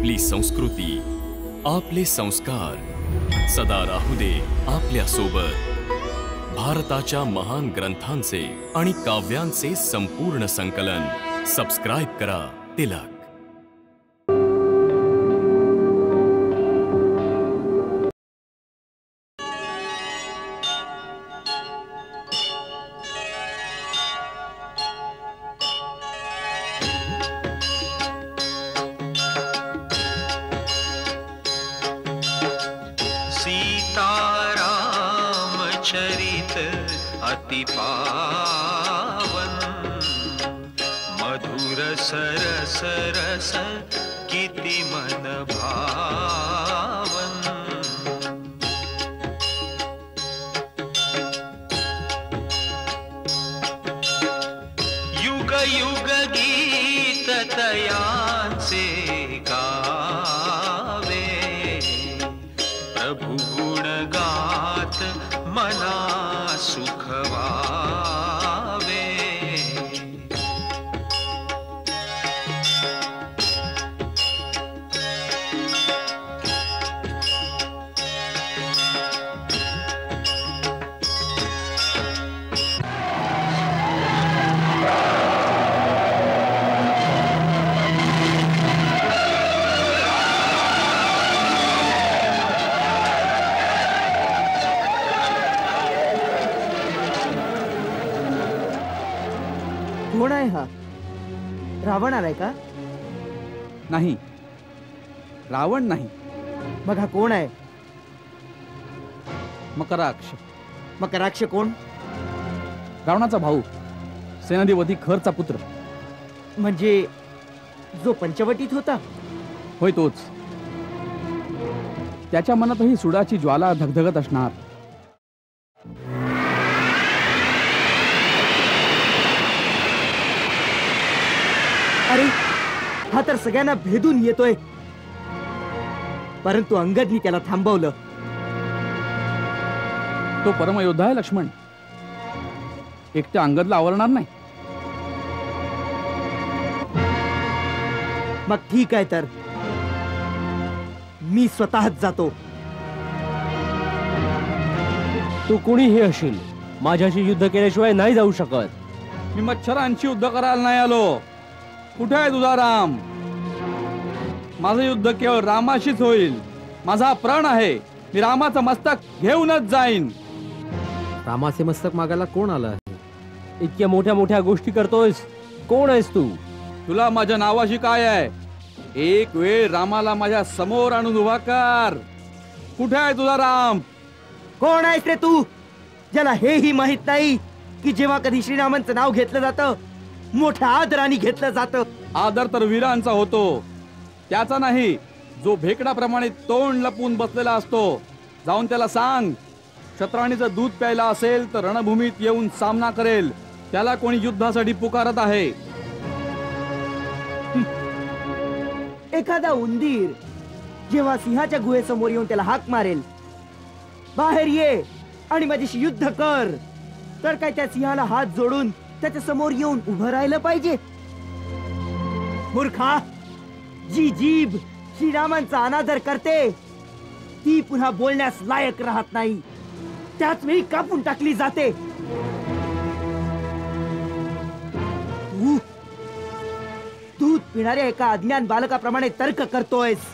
आपली संस्कृती, आपले संस्कार सदा राहू दे आपल्या सोबत. भारताच्या महान ग्रंथांचे आणि काव्यांचे संपूर्ण संकलन. सबस्क्राइब करा तिलक. चरित अति पावन, मधुर सरस रस किति मन भावन. युग युग गीत तयांचे गावे, प्रभु गुण गात मना सुख वावे. कोण आहे हा? रावण आलाय का? नाही, रावण नाही. मग हा कोण आहे? मकराक्ष. मकराक्ष कोण? रावणाचा भाऊ, सेनाधिपती खरचा पुत्र. म्हणजे जो पंचवटीत होता? होय, तोच. त्याच्या मनातही सुडाची ज्वाला धगधगत असणार. अरे, हा तर सगळ्यांना भेदून येतोय. परंतु अंगदनी त्याला थांबवलं. तो परमयोद्धा आहे लक्ष्मण. एकट्या अंगदला आवरणार नाही. मग ठीक आहे, तर मी स्वतःच जातो. तू कोणीही असेल, माझ्याशी युद्ध केल्याशिवाय नाही जाऊ शकत. मी मच्छरांची युद्ध करायला नाही आलो. कुठे आहे तुझा राम? माझं युद्ध केवळ रामाशीच होईल. माझा प्राण आहे. मी रामाचं मस्तक घेऊनच जाईन. रामाचे मस्तक मागायला कोण आलं आहे? इतक्या मोठ्या मोठ्या गोष्टी करतोयस. कोण आहेस तू? तुला माझ्या नावाशी काय आहे? एक वेळ रामाला माझ्या समोर आणून उभा कर. कुठे आहे तुझा राम? कोण आहेस रे तू, ज्याला हेही माहित नाही की जेव्हा कधी श्रीरामांचं नाव घेतलं जातं, मोठ्या आदराने घेतलं जातं. आदर तर वीरांचा होतो, त्याचा नाही जो भेकडाप्रमाणे तोंड लपून बसलेला असतो. जाऊन त्याला सांग, शत्राणीचं दूध प्यायला असेल तर रणभूमीत येऊन सामना करेल. त्याला कोणी युद्धासाठी पुकारत आहे. एखादा उंदीर जेव्हा सिंहाच्या गुहेसमोर येऊन त्याला हाक मारेल, बाहेर ये आणि माझ्याशी युद्ध कर, तर काय त्या सिंहाला हात जोडून त्याच्या समोर येऊन उभं राहिलं पाहिजे? मूर्खा, जी जीभ श्रीरामांचा अनादर करते ती पुन्हा बोलण्यास लायक राहत नाही. त्याच वेळी कापून टाकली जाते. तू दूध पिणाऱ्या एका अज्ञान बालकाप्रमाणे तर्क करतोयस.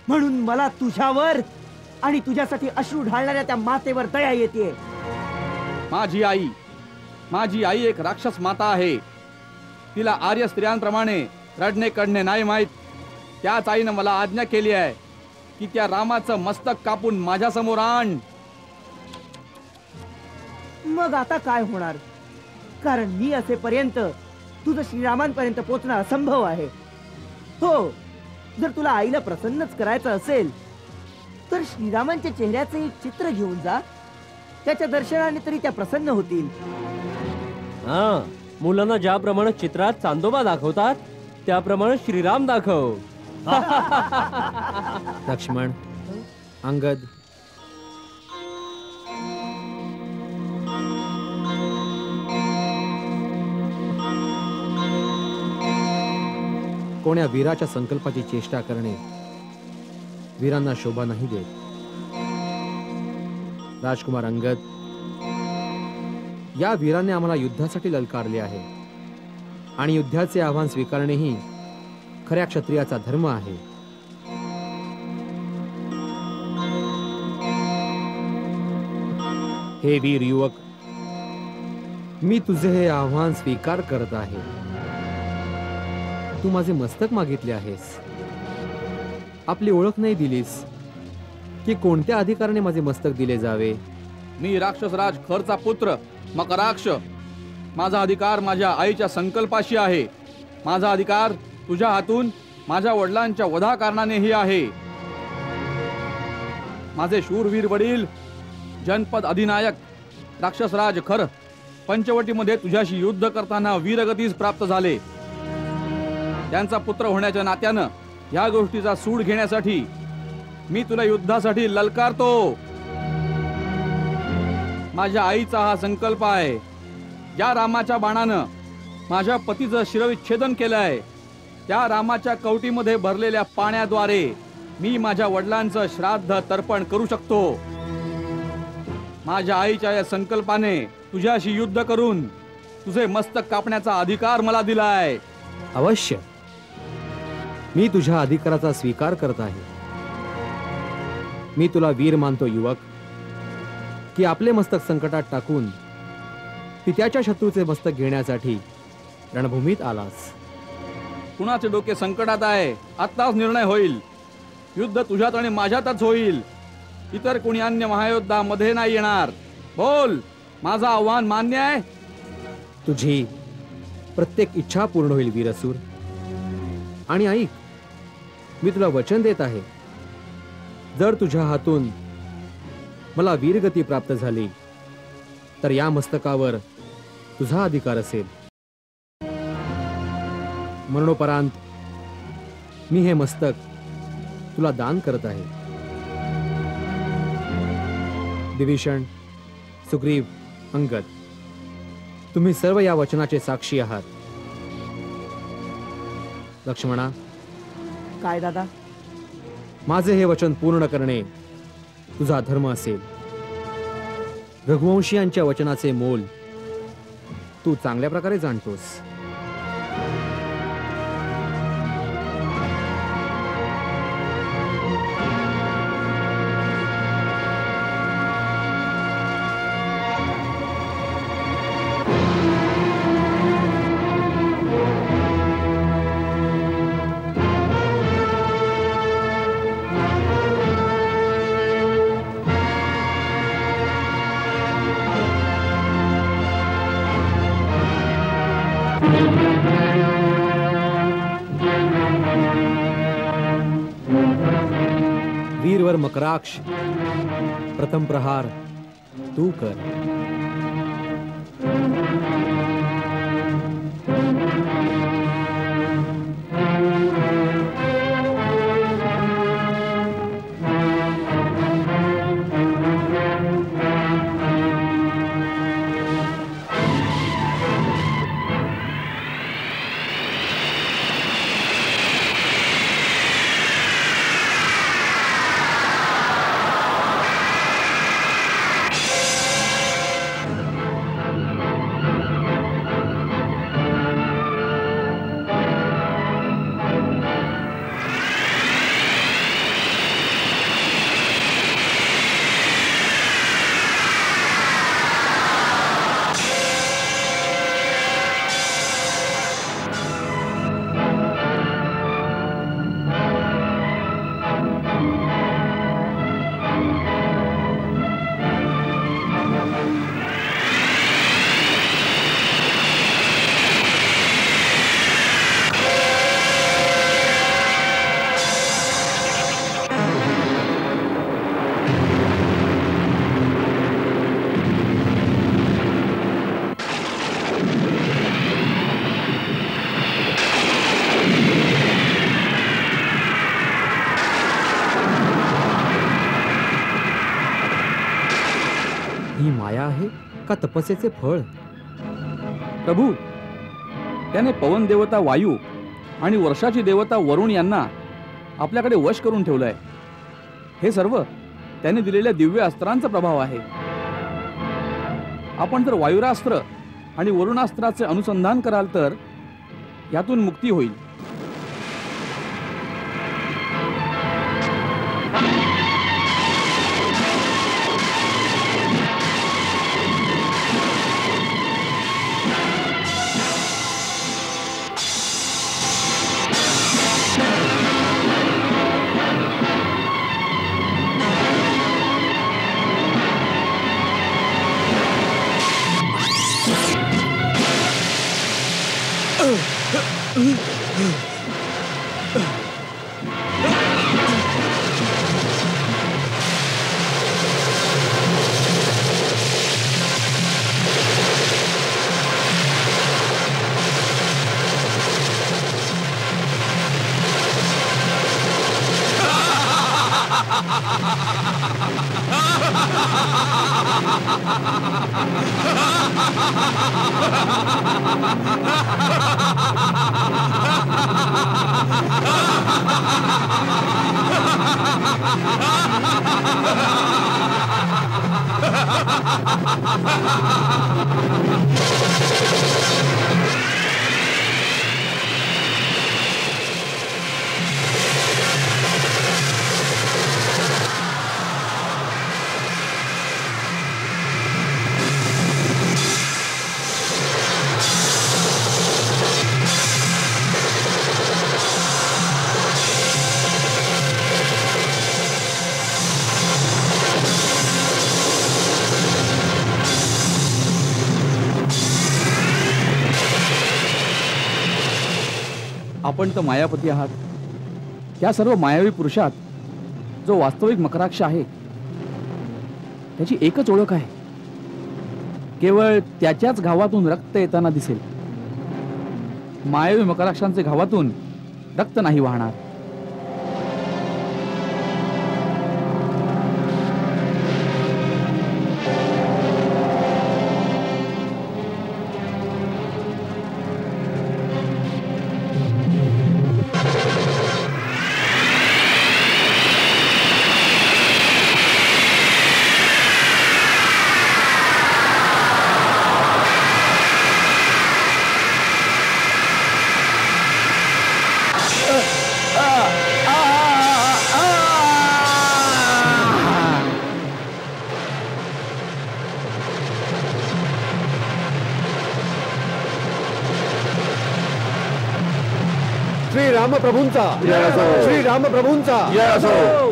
म्हणून मला तुझ्यावर आणि तुझ्यासाठी अश्रू ढाळणाऱ्या त्या मातेवर दया येते. माझी आई एक राक्षस माता आहे. तिला आर्य स्त्रियांप्रमाणे रडणे कडणे नाही माहीत. त्याच आईनं मला आज्ञा केली आहे की त्या रामाचं मस्तक कापून माझ्या समोर आण. मग आता काय होणार? कारण मी असेपर्यंत तुझं श्रीरामांपर्यंत पोहोचणं असंभव आहे. हो, जर तुला आईला प्रसन्नच करायचं असेल तर श्रीरामांच्या चेहऱ्याचं एक चित्र घेऊन जा. त्याच्या दर्शनाने तरी त्या प्रसन्न होतील. हा, मुलांना ज्याप्रमाणे चित्रात चांदोबा दाखवतात त्याप्रमाणे श्रीराम दाखव. लक्ष्मण, अंगद, कोण्या वीराच्या संकल्पाची चेष्टा करणे वीरांना शोभा नाही देत. राजकुमार अंगद, या वीराने आम्हाला युद्धासाठी ललकारले आहे आणि युद्धाचे आव्हान स्वीकारणेही खऱ्या क्षत्रियाचा धर्म आहे. हे वीर युवक, मी तुझे हे आव्हान स्वीकार करत आहे. तू माझे मस्तक मागितले आहेस, आपली ओळख नाही दिलीस की कोणत्या अधिकाराने माझे मस्तक दिले जावे. मी राक्षसराज खरचा पुत्र मकराक्ष. माझा अधिकार माझ्या आईच्या संकल्पाशी आहे. माझा अधिकार तुझ्या हातून माझ्या वडिलांच्या वधा कारणानेही आहे. माझे शूरवीर वडील जनपद अधिनायक राक्षसराज खर पंचवटीमध्ये तुझ्याशी युद्ध करताना वीरगतीस प्राप्त झाले. त्यांचा पुत्र होण्याच्या नात्यानं या गोष्टीचा सूड घेण्यासाठी मी तुला युद्धासाठी ललकारतो. माझ्या आईचा हा संकल्प आहे. ज्या रामाच्या बाणानं माझ्या पतीचं शिरविच्छेदन केलंय, त्या रामाच्या कवटीमध्ये भरलेल्या पाण्याद्वारे मी माझ्या वडिलांचं श्राद्ध तर्पण करू शकतो. माझ्या आईच्या या संकल्पाने तुझ्याशी युद्ध करून तुझे मस्तक कापण्याचा अधिकार मला दिलाय. अवश्य, मी तुझ्या अधिकाराचा स्वीकार करत आहे. मी तुला वीर मानतो युवक, की आपले मस्तक संकटात टाकून पित्याच्या शत्रूचे मस्तक घेण्यासाठी रणभूमीत आलास. कुणाचे डोके संकटात आहे, आत्ताच निर्णय होईल. युद्ध तुझ्यात आणि माझ्यातच होईल. इतर कोणी अन्य महायोद्धा मध्ये नाही येणार. बोल, माझं आव्हान मान्य आहे? तुझी प्रत्येक इच्छा पूर्ण होईल वीरसूर. आणि ऐक, मी तुला वचन देत आहे, जर तुझ्या हातून मला वीरगती प्राप्त झाली तर या मस्तकावर तुझा अधिकार असेल. मरणोपरांत मी हे मस्तक तुला दान करत आहे. विभीषण, सुग्रीव, अंगद, तुम्ही सर्व या वचनाचे साक्षी आहात. लक्ष्मणा, काय दादा? माझे हे वचन पूर्ण करणे तुझा धर्म असेल. रघुवंशीयांच्या वचनाचे मोल तू चांगल्या प्रकारे जाणतोस. वीरवर मकराक्ष, प्रथम प्रहार तू कर. ही माया आहे का तपस्येचे फळ? प्रभू, त्याने पवन देवता वायू आणि वर्षाची देवता वरुण यांना आपल्याकडे वश करून ठेवलंय. हे सर्व त्याने दिलेल्या दिव्य अस्त्रांचा प्रभाव आहे. आपण जर वायुरास्त्र आणि वरुणास्त्राचे अनुसंधान कराल तर यातून मुक्ती होईल. आपण तर मायापती आहात. त्या सर्व मायावी पुरुषात जो वास्तविक मकराक्ष आहे त्याची एकच ओळख आहे. केवळ त्याच्याच घावातून रक्त येताना दिसेल. मायावी मकराक्षांचे घावातून रक्त नाही वाहणार. श्री रामप्रभूंचा श्री रामप्रभूंचा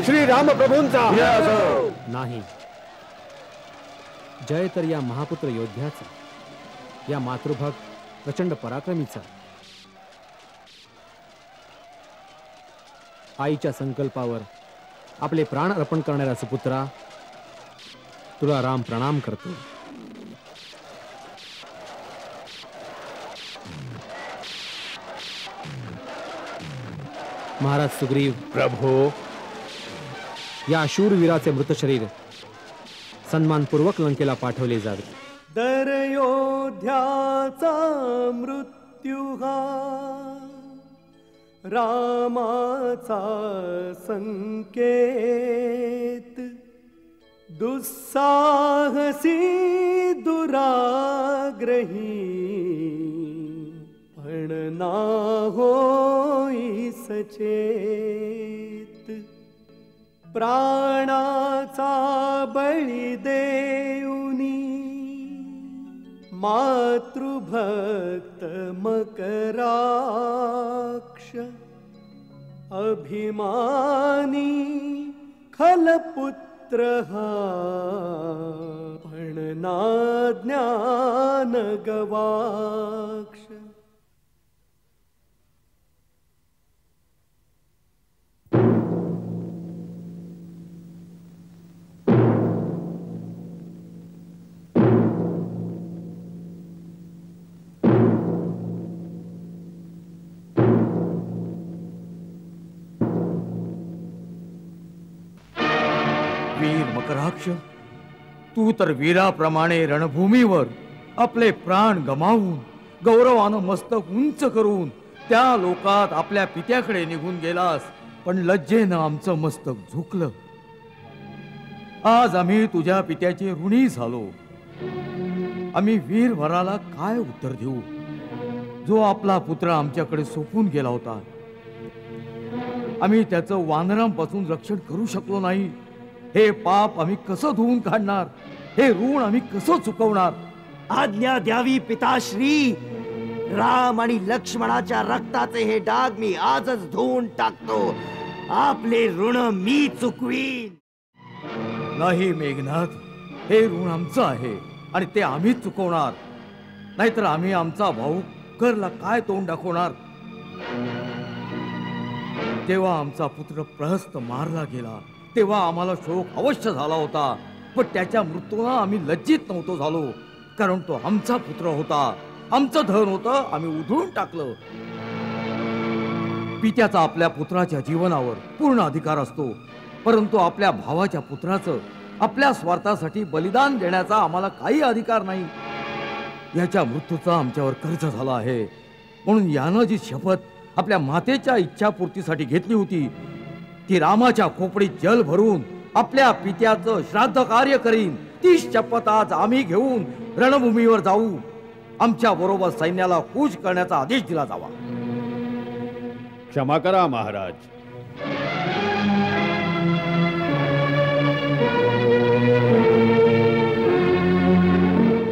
श्री रामप्रभूंचा नाही. जय तर या महापुत्र योद्ध्याचा, या मातृभक्त प्रचंड पराक्रमीचा. आईच्या संकल्पावर आपले प्राण अर्पण करणारा सुपुत्रा, तुला राम प्रणाम करतो. महाराज सुग्रीव, प्रभो, या शूरवीराचे मृत शरीर सन्मानपूर्वक लंकेला पाठवले जावे. दरयोध्याचा मृत्यू हा रामाचा संकेत, दुस्साहसी दुराग्रही पण ना होई सचेत. प्राणाचा बळी देऊनी मातृभक्त मकराक्ष, अभिमानी खलपुत्र हा पण ना ज्ञान गवाक्ष. वीर मकराक्ष, तू तर वीराप्रमाणे रणभूमीवर आपले प्राण गमावून गौरवानं मस्तक उंच करून त्या लोकात आपल्या पित्याकडे निघून गेलास, पण लज्जेनं आमचं मस्तक झुकलं. आज आम्ही तुझ्या पित्याचे ऋणी झालो. आम्ही वीरवराला काय उत्तर देऊ, जो आपला पुत्र आमच्याकडे सोपून गेला होता. आम्ही त्याचं वानरांपासून रक्षण करू शकलो नाही. हे पाप आम्ही कसं धुवून काढणार, हे ऋण आम्ही कसं चुकवणार. आज्ञा द्यावी पिताश्री. राम आणि लक्ष्मणाच्या रक्ताचे हे डाग मी आजच धुवून टाकतो. आपले ऋण मी चुकवीन. नाही मेघनाथ, हे ऋण आमचं आहे आणि ते आम्हीच चुकवणार. नाहीतर आम्ही आमचा भाऊ करला काय तोंड दाखवणार. तेव्हा आमचा पुत्र प्रहस्त मारला गेला, तेव्हा आम्हाला शोक अवश्य झाला होता. पण त्याच्या मृत्यूला आम्ही लज्जित नव्हतो झालो, कारण तो आमचा पुत्र होता, आमचं धन होतं. आम्ही उधळून टाकलं. पित्याचा आपल्या पुत्राच्या जीवनावर पूर्ण अधिकार असतो, परंतु आपल्या भावाच्या पुत्राचं आपल्या स्वार्थासाठी बलिदान देण्याचा आम्हाला काही अधिकार नाही. याच्या मृत्यूचा आमच्यावर कर्ज झाला आहे. म्हणून यानं जी शपथ आपल्या मातेच्या इच्छापूर्तीसाठी घेतली होती, ती रामाच्या खोपडीत जल भरून आपल्या पित्याचं श्राद्ध कार्य करीन, ती शपथ आज आम्ही घेऊन रणभूमीवर जाऊ. आमच्या बरोबर सैन्याला कूच करण्याचा आदेश दिला जावा. क्षमा करा महाराज.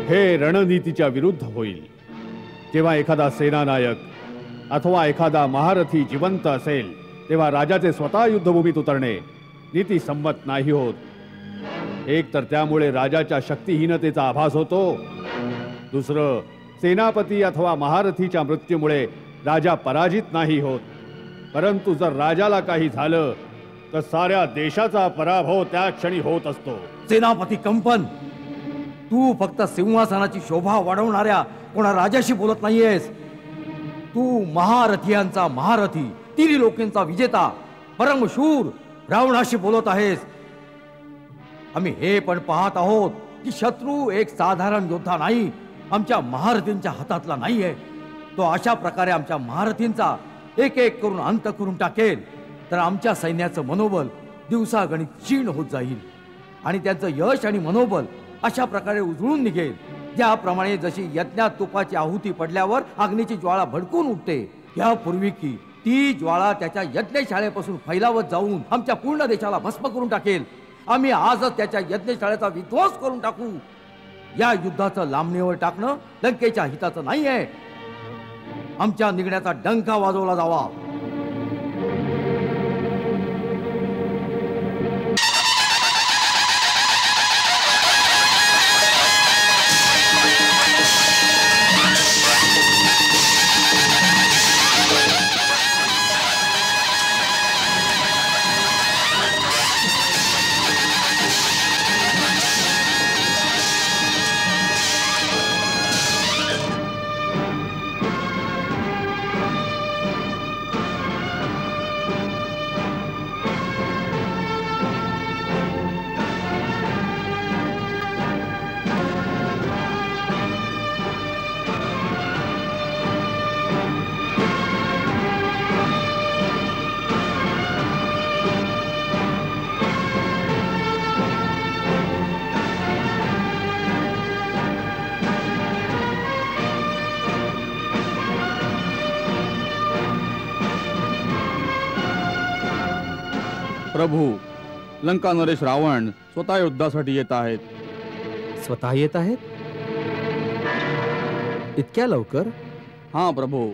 हे रणनीतीच्या विरुद्ध होईल. जेव्हा एखादा सेनानायक अथवा एखादा महारथी जिवंत असेल, तेव्हा राजाचे स्वतः युद्धभूमीत उतरणे नीतिसंमत नाही होत. एक तर त्यामुळे राजाच्या शक्तिहीनतेचा आभास होतो, दुसरं सेनापती अथवा महारथीच्या मृत्यूमुळे राजा पराजित नाही होत. परंतु जर राजाला काही झालं तर साऱ्या देशाचा पराभव त्या क्षणी होत असतो. सेनापती कंपन, तू फक्त सिंहासनाची शोभा वाढवणाऱ्या कोणा राजाशी बोलत नाहीयेस. तू महारथियांचा महारथी, त्रिलोकींचा विजेता, परमशूर रावणाशी बोलत आहेस. आम्ही हे पण पाहत आहोत की शत्रू एक साधारण योद्धा नाही, आमच्या महारथींच्या हातातला नाहीये. तो अशा प्रकारे आमच्या महारथींचा एक एक करून अंत करून टाकेल, तर आमच्या सैन्याचं मनोबल दिवसागणिक क्षीण होत जाईल आणि त्यांचं यश आणि मनोबल अशा प्रकारे उजळून निघेल, ज्याप्रमाणे जशी यज्ञात तुपाची आहुती पडल्यावर अग्नीची ज्वाळा भडकून उठते, यापूर्वी की ती ज्वाळा त्याच्या यज्ञशाळेपासून फैलावत जाऊन आमच्या पूर्ण देशाला भस्म करून टाकेल. आम्ही आजच त्याच्या यज्ञशाळेचा विध्वंस करून टाकू. या युद्धाचं लांबणीवर टाकणं लंकेच्या हिताचं नाही आहे. आमच्या निघण्याचा डंका वाजवला जावा. प्रभू, लंका नरेश रावण स्वतः युद्धासाठी येत आहेत. स्वतः येत आहेत? इतक्या लवकर? हां प्रभू.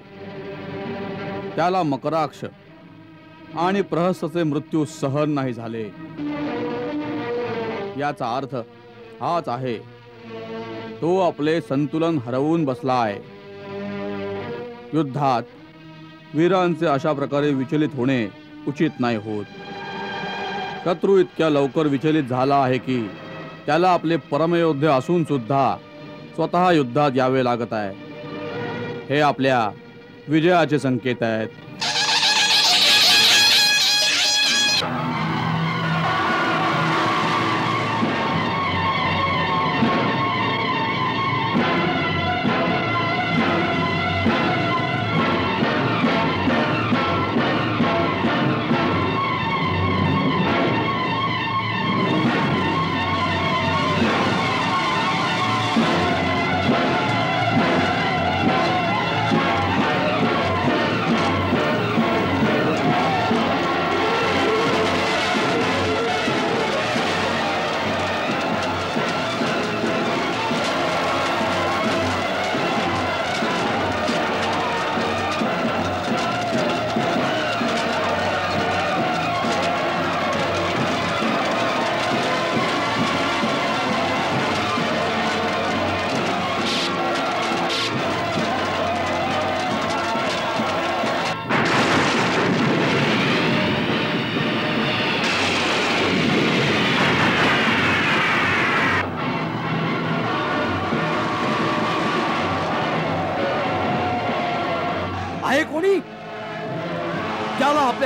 त्याला मकराक्ष आणि प्रहस्तचे मृत्यू सहन नाही झाले. याचा अर्थ हाच आहे, तो आपले संतुलन हरवून बसलाय. युद्धात वीरांचे अशा प्रकारे विचलित होणे उचित नाही होत. शत्रू इतक्या लवकर विचलित झाला आहे की त्याला आपले परमयोद्धे असून सुद्धा स्वतः युद्धात यावे लागत आहे. हे आपल्या विजयाचे संकेत आहेत.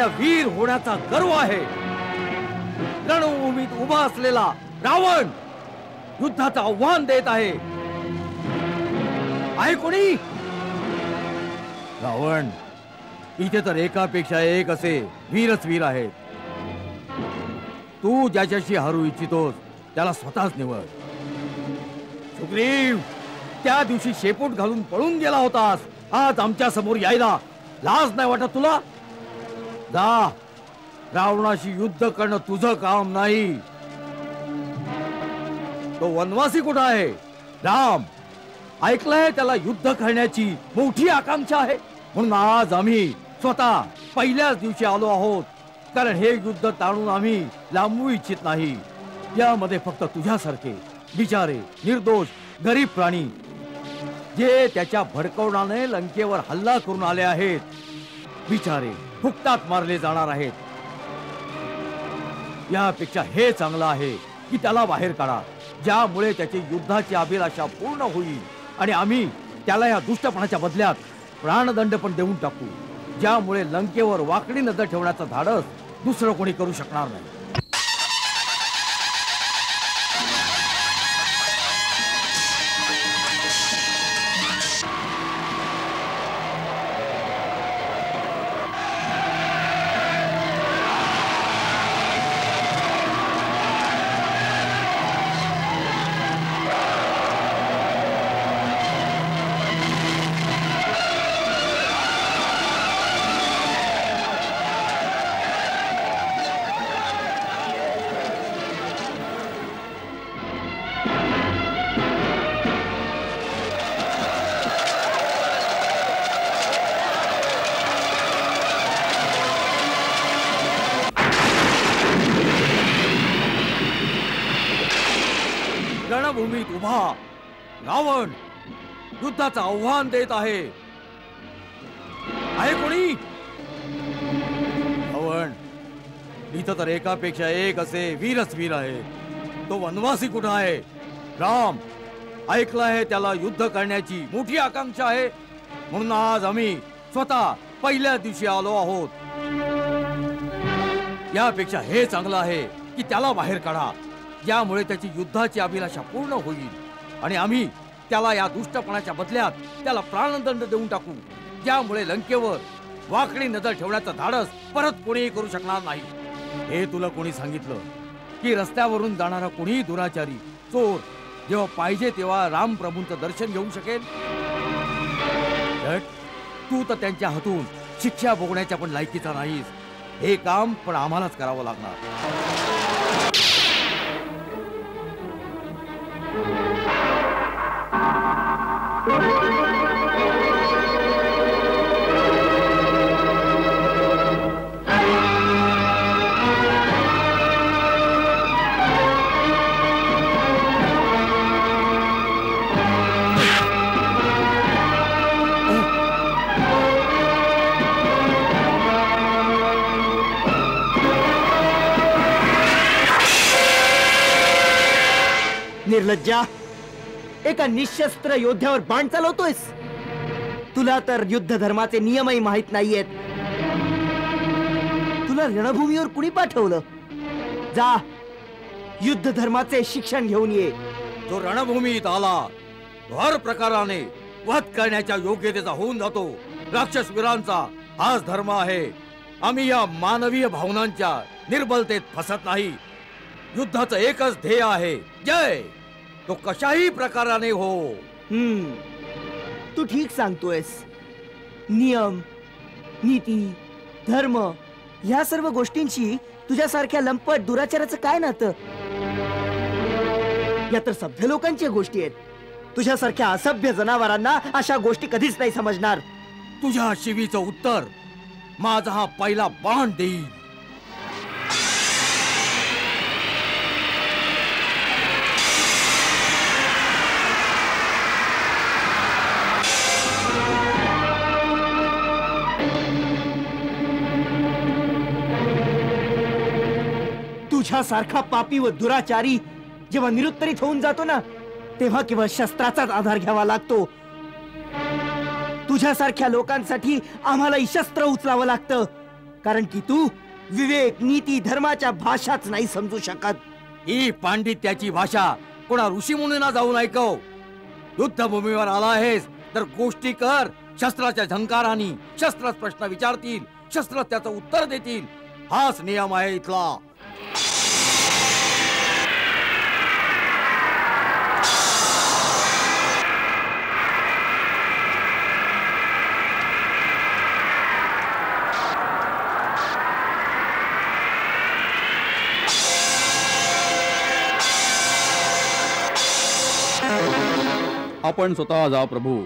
आपल्या वीर होण्याचा गर्व आहे. रणभूमीत उभा असलेला रावण युद्धाचं आव्हान देत आहे. कोणी? रावण, इथे तर एकापेक्षा एक असे वीरच वीर आहेत. तू ज्याच्याशी हरू इच्छितोस त्याला स्वतःच निवड. सुग्रीव, त्या दिवशी शेपूट घालून पळून गेला होतास, आज आमच्या समोर यायला लाज नाही वाटत तुला? जा, रावणाशी युद्ध करणं तुझं काम नाही. तो वनवासी कुठं आहे? राम, ऐकलंय त्याला युद्ध करण्याची मोठी आकांक्षा आहे, म्हणून आज आम्ही स्वतः पहिल्याच दिवशी आलो आहोत. कारण हे युद्ध टाळून आम्ही लांबू इच्छित नाही. यामध्ये फक्त तुझ्यासारखे बिचारे निर्दोष गरीब प्राणी जे त्याच्या भडकवण्याने लंकेवर हल्ला करून आले आहेत, बिचारे फुकटात मारले जाणार आहेत. यापेक्षा हे चांगलं आहे की त्याला बाहेर काढा, ज्यामुळे त्याची युद्धाची अभिलाषा पूर्ण होईल आणि आम्ही त्याला या दुष्टपणाच्या बदल्यात प्राणदंड पण देऊन टाकू, ज्यामुळे लंकेवर वाकडी नजर ठेवण्याचं धाडस दुसरं कोणी करू शकणार नाही. रणभूमीत उभा रावण युद्धाचं आव्हान देत आहे. कोणी? रावण, इथं तर एकापेक्षा एक असे वीरच वीर आहे. तो वनवासी कुठं आहे? राम, ऐकलं आहे त्याला युद्ध करण्याची मोठी आकांक्षा आहे, म्हणून आज आम्ही स्वतः पहिल्या दिवशी आलो आहोत. यापेक्षा हे चांगलं आहे की त्याला बाहेर काढा, ज्यामुळे त्याची युद्धाची अभिलाषा पूर्ण होईल आणि आम्ही त्याला या दुष्टपणाच्या बदल्यात त्याला प्राणदंड देऊन टाकू, ज्यामुळे लंकेवर वाकडी नजर ठेवण्याचं धाडस परत कोणीही करू शकणार नाही. हे तुला कोणी सांगितलं की रस्त्यावरून जाणारा कोणीही दुराचारी चोर जेव्हा पाहिजे तेव्हा रामप्रभूंचं दर्शन घेऊ शकेल? तू तर त्यांच्या हातून शिक्षा भोगण्याच्या पण लायकीचा नाहीस. हे काम पण आम्हालाच करावं लागणार. निर्लज्जा, एका निशस्त्र योद्ध्यावर बाण चालवतोयस. तुला तर युद्ध धर्माचे नियमही माहित नाहीयेत. तुला रणभूमीवर कुणी पाठवलं? जा, युद्ध धर्माचे शिक्षण घेऊन ये. जो रणभूमीत आला हर प्रकाराने वध करण्याच्या योग्यतेचा होऊन जातो. राक्षस वीरांचा हाच धर्म आहे. आम्ही या मानवीय भावनांच्या निर्बलतेत फसत नाही. युद्धाचं एकच ध्येय आहे, जय. तो कशाही प्रकाराने हो. तू ठीक सांगतोयस. नियम, नीती, धर्म ह्या सर्व गोष्टींची तुझ्यासारख्या लंपट दुराचाराचं काय नातं? या तर सभ्य लोकांच्या गोष्टी आहेत. तुझ्यासारख्या असभ्य जनावरांना अशा गोष्टी कधीच नाही समजणार. तुझ्या शिवीचं उत्तर माझा हा पहिला बाण देईल. तुझ्यासारखा पापी व दुराचारी जेव्हा निरुत्तरित होऊन जातो ना, तेव्हा केवळ शस्त्राचाच आधार घ्यावा लागतो. तुझ्यासारख्या लोकांसाठी आम्हालाही शस्त्र उचलावं लागतं. कारण की तू विवेक, नीती, धर्माच्या भाषाच नाही समजू शकत. ही पांडित्याची भाषा कोणा ऋषी मुनींना जाऊन ऐकव. युद्धभूमीवर आला आहेस तर गोष्टी कर. शस्त्राच्या झंकाराने शस्त्रच प्रश्न विचारतील, शस्त्र त्याचं उत्तर देतील. हाच नियम आहे इथला. आपण स्वतः जा प्रभू.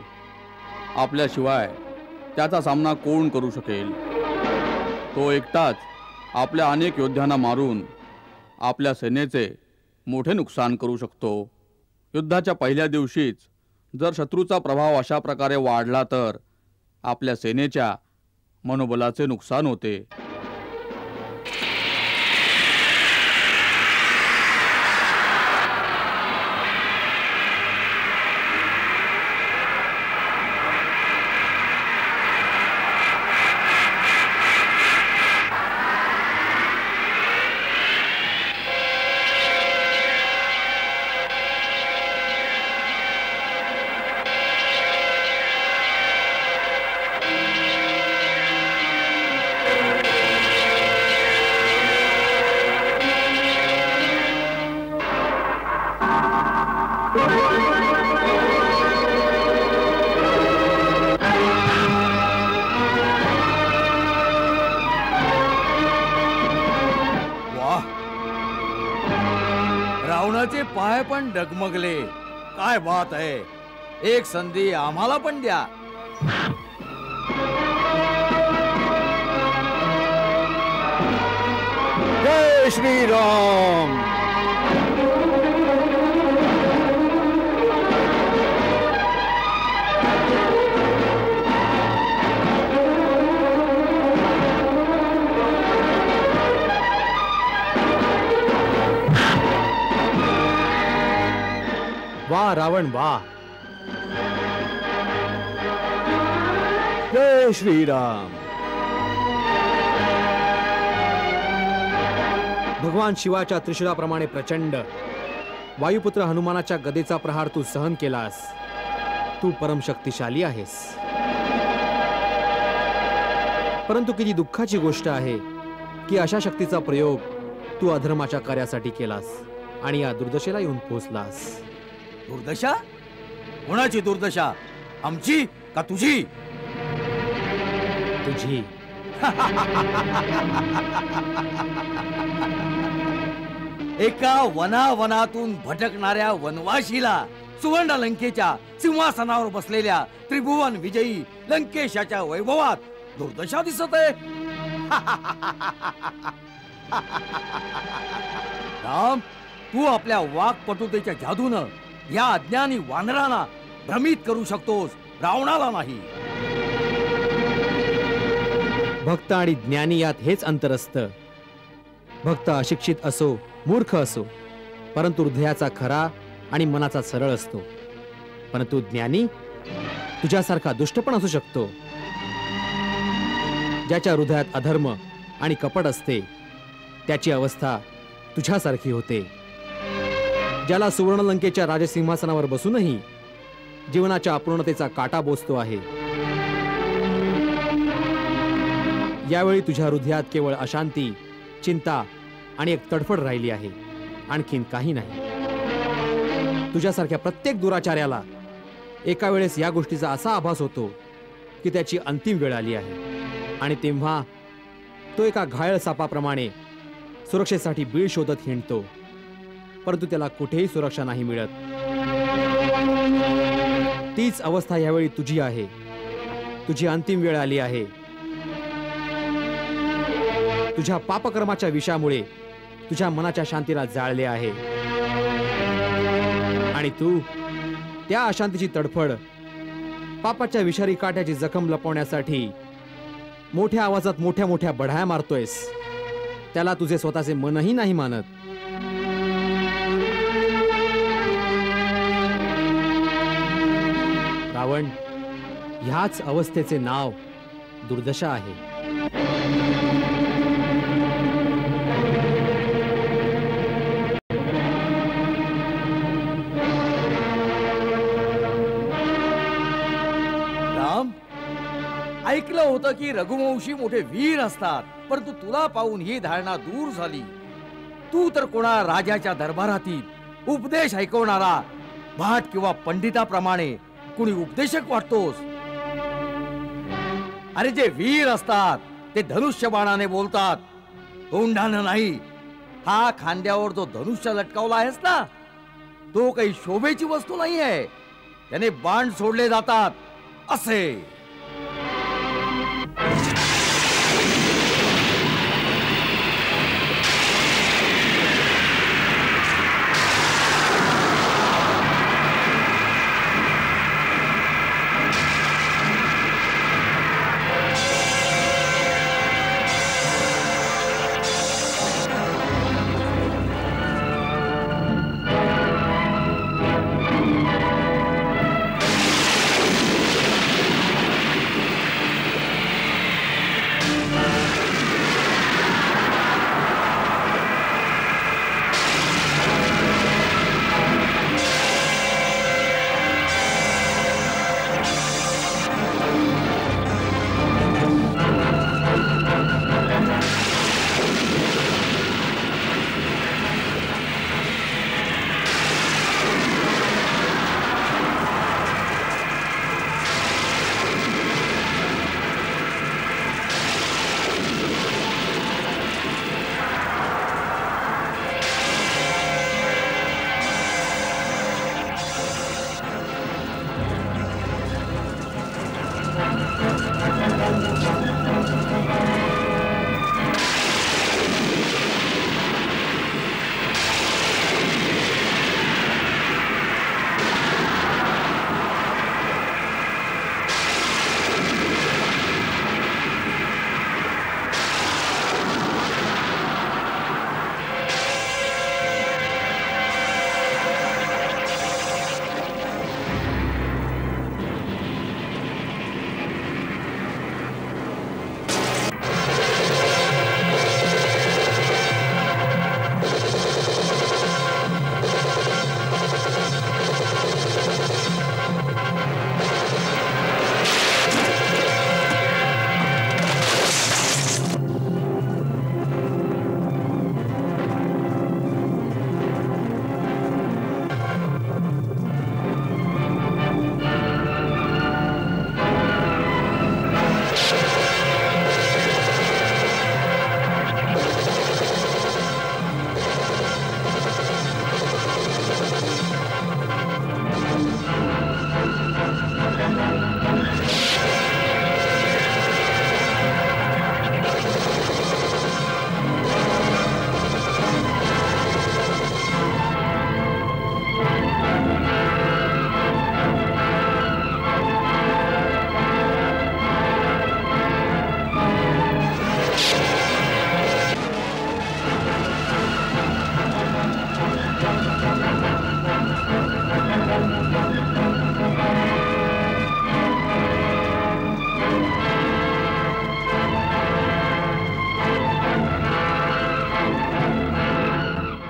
आपल्याशिवाय त्याचा सामना कोण करू शकेल? तो एकटाच आपल्या अनेक योद्ध्यांना मारून आपल्या सेनेचे मोठे नुकसान करू शकतो. युद्धाच्या पहिल्या दिवशीच जर शत्रूचा प्रभाव अशा प्रकारे वाढला तर आपल्या सेनेच्या मनोबलाचे नुकसान होते. रावणाचे पाय पण डगमगले. काय बात आहे. एक संधी आम्हाला पण द्या. जय श्रीराम. वा रावण वा. जय श्रीराम. भगवान शिवाच्या त्रिशूळाप्रमाणे प्रचंड वायुपुत्र हनुमानाच्या गदेचा प्रहार तू सहन केलास. तू परम शक्तिशाली आहेस. परंतु किती दुःखाची गोष्ट आहे की अशा शक्तीचा प्रयोग तू अधर्माच्या कार्यासाठी केलास आणि या दुर्दशेला येऊन पोहोचलास. दुर्दशा? कोणाची दुर्दशा? आमची का तुझी? तुझी. एका वनावनातून भटकणाऱ्या वनवाशीला सुवर्ण लंकेच्या सिंहासनावर बसलेल्या त्रिभुवन विजयी लंकेशाच्या वैभवात दुर्दशा दिसत आहे. राम, तू आपल्या वाक्पटुतेच्या जादूनं या अज्ञानी वानरांना भ्रमित करू शकतोस, रावणाला नाही. भक्त आणि ज्ञानी यात हेच अंतर असतं. भक्त अशिक्षित असो, मूर्ख असो, परंतु हृदयाचा खरा आणि मनाचा सरळ असतो. परंतु ज्ञानी तुझ्यासारखा दुष्ट पण असू शकतो. ज्याच्या हृदयात अधर्म आणि कपट असते त्याची अवस्था तुझ्यासारखी होते. ज्याला सुवर्णलंकेच्या राजसिंहासनावर बसूनही जीवनाच्या अपूर्णतेचा काटा बोचतो आहे. यावेळी तुझ्या हृदयात केवळ अशांती, चिंता आणि एक तडफड राहिली आहे, आणखीन काही नाही. तुझ्यासारख्या प्रत्येक दुराचार्याला एका वेळेस या गोष्टीचा असा आभास होतो की त्याची अंतिम वेळ आली आहे आणि तेव्हा तो एका घायल सापाप्रमाणे सुरक्षेसाठी बीळ शोधत हिंडतो, परंतु त्याला कुठेही सुरक्षा नाही मिळत. तीच अवस्था यावेळी तुझी आहे. तुझी अंतिम वेळ आली आहे. तुझ्या पापकर्माच्या विषामुळे तुझ्या मनाच्या शांतीला जाळले आहे आणि तू त्या अशांतीची तडफड, पापाच्या विषारी काट्याची जखम लपवण्यासाठी मोठ्या आवाजात मोठ्या मोठ्या बढाया मारतोयस. त्याला तुझे स्वतःचे मनही नाही मानत. रावण, ह्याच अवस्थेचे नाव दुर्दशा आहे. ऐकलं होतं की रघुवंशी मोठे वीर असतात, परंतु तुला पाहून ही धारणा दूर झाली. तू तर कोणा राजाच्या दरबारातील उपदेश ऐकवणारा भाट किंवा पंडिताप्रमाणे कुणी उपदेशक वाटतोस. अरे जे वीर असतात ते धनुष्यबाणाने बोलतात, तोंडानं नाही. हा खांद्यावर जो धनुष्य लटकावला आहेस ना, तो काही शोभेची वस्तू नाही आहे. त्याने बाण सोडले जातात असे.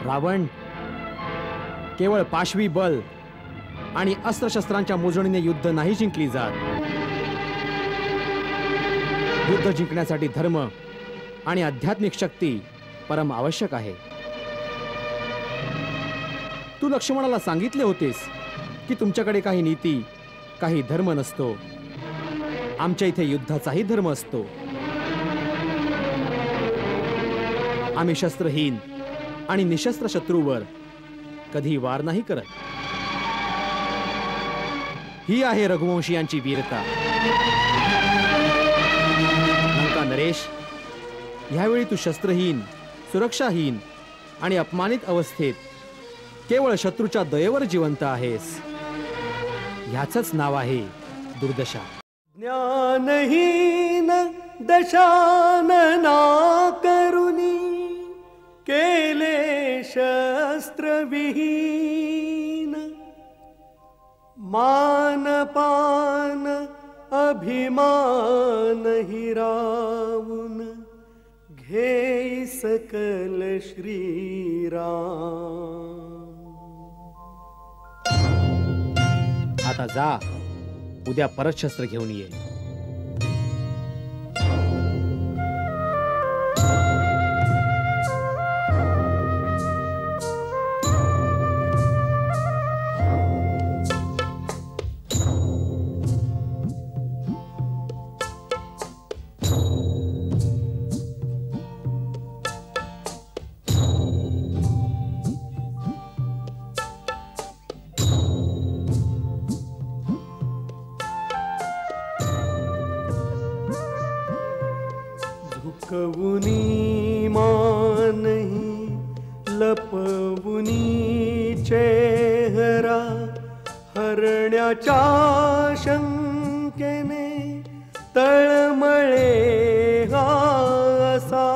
रावण केवळ पाशवी बल आणि अस्त्रशस्त्रांच्या मोजणीने युद्ध नाही जिंकली जात. युद्ध जिंकण्यासाठी धर्म आणि आध्यात्मिक शक्ती परम आवश्यक आहे. तू लक्ष्मणाला सांगितले होतेस की तुमच्याकडे काही नीती, काही धर्म नसतो. आमच्या इथे युद्धाचाही धर्म असतो. आम्ही शस्त्रहीन आणि निशस्त्र शत्रूवर कधी वार नाही करत. ही आहे रघुवंशीयांची वीरता. लंका नरेश, ह्यावेळी तू शस्त्रहीन, सुरक्षाहीन आणि अपमानित अवस्थेत केवळ शत्रूच्या दयेवर जिवंत आहेस. ह्याचंच नाव आहे दुर्दशा. ज्ञानहीन दशानना करुणी केले शस्त्रविहीन. मानपान अभिमान हिरावून घे सकल श्रीराम. आता जा, उद्या परत शस्त्र घेऊन ये. लुकवुनी मानही लपवुनी चेहरा हरण्याच्या शंकेने तळमळे असा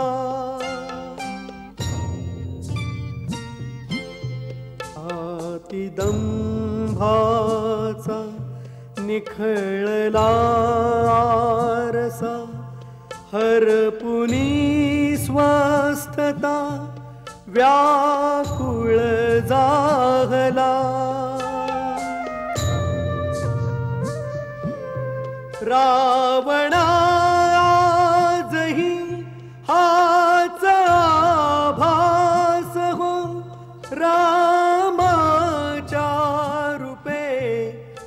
दंभाचा निखळला आरसा हरपुनी स्वस्थता व्याकुळ जाहला रावणा आजही हाच आभास हो रामाच्या रूपे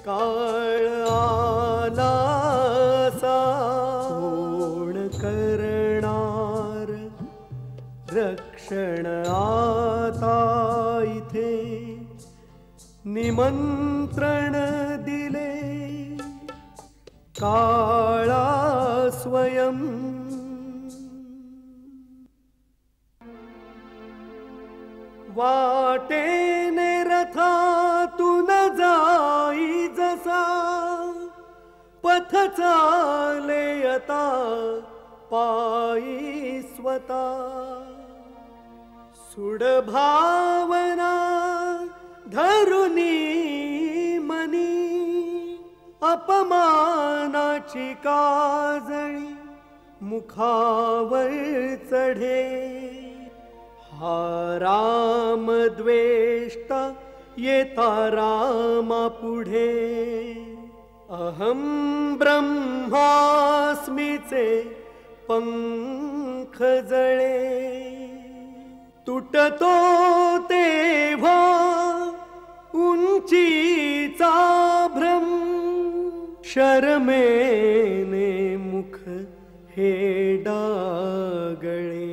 काळ आला कोण करणार रक्षण आता इथे निमंत्रण दिले काळा स्वयं वाटेने रथातून जाई जसा पथ चाले आता पायी स्वता सुड भावना धरुनी मनी अपमानाची काजळी मुखावर चढे हा राम द्वेष्टा येता रामा पुढे अहम ब्रह्मास्मीचे पंख जळे तुटतो तेव्हा उंचीचा भ्रम शरमेने मुख हे डागळे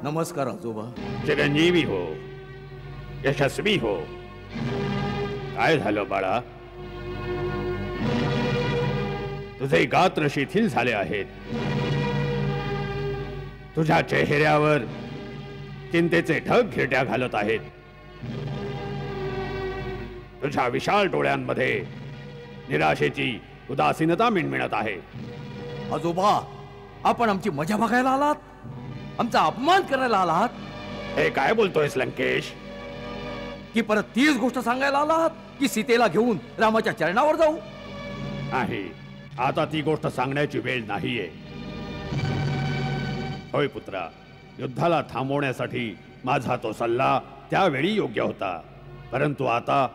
नमस्कार आजोबा. चिरंजीवी हो, यशस्वी हो. काय झालं बाळा? तुझे गात्र शिथिल झाले आहेत. तुझ्या चेहऱ्यावर चिंतेचे ढग घिरट्या घालत आहेत. तुझ्या विशाल डोळ्यांमध्ये निराशेची उदासीनता मिणमिणत आहे. आजोबा, आपण आमची मजा बघायला आलात? आमचा अपमान करायला आलात? हे काय बोलतोयस लंकेश? की परत तीच गोष्ट सांगायला आलात की सीतेला घेऊन रामाच्या चरणावर जाऊ? नाही, आता ती गोष्ट सांगण्याची वेळ नाहीये. होय पुत्रा, युद्धाला थांबवण्यासाठी माझा तो सल्ला त्यावेळी योग्य होता. परंतु आता